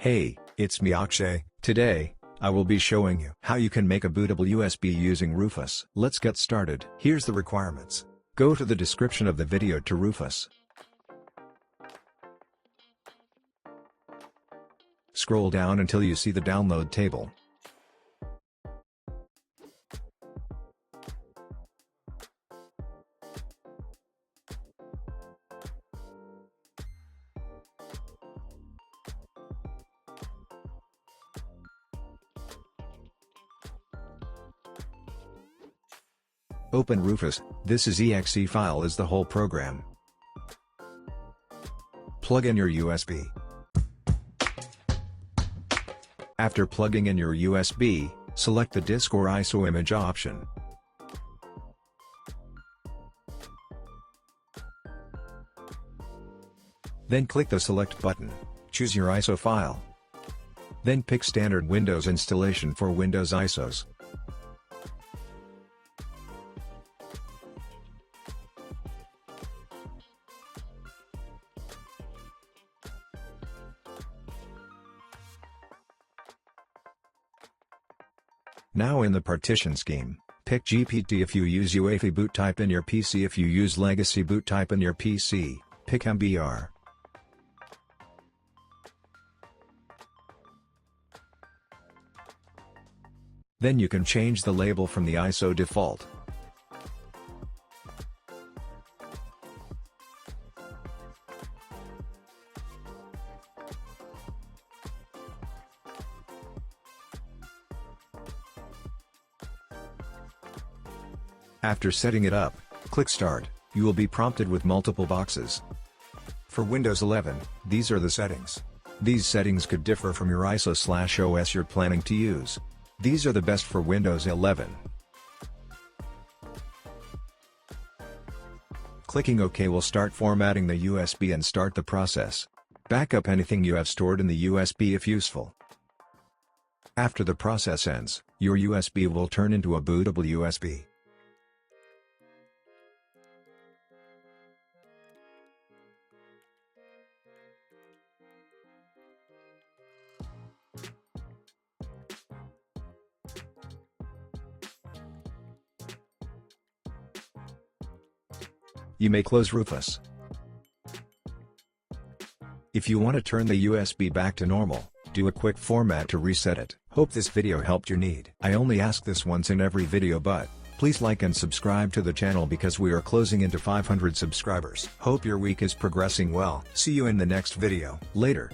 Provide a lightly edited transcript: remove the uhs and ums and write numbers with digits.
Hey, it's me Akshay. Today, I will be showing you how you can make a bootable USB using Rufus. Let's get started. Here's the requirements. Go to the description of the video to Rufus. Scroll down until you see the download table. Open Rufus. This is exe file is the whole program. Plug in your USB. After plugging in your USB, select the disk or ISO image option. Then click the select button, choose your ISO file. Then pick standard Windows installation for Windows ISOs. Now in the partition scheme, pick GPT if you use UEFI boot type in your PC. If you use legacy boot type in your PC, pick MBR. Then you can change the label from the ISO default. After setting it up, click Start. You will be prompted with multiple boxes. For Windows 11, these are the settings. These settings could differ from your ISO/OS you're planning to use. These are the best for Windows 11. Clicking OK will start formatting the USB and start the process. Backup anything you have stored in the USB if useful. After the process ends, your USB will turn into a bootable USB. You may close Rufus. If you want to turn the USB back to normal, do a quick format to reset it. Hope this video helped your need. I only ask this once in every video, but please like and subscribe to the channel because we are closing into 500 subscribers. Hope your week is progressing well. See you in the next video. Later.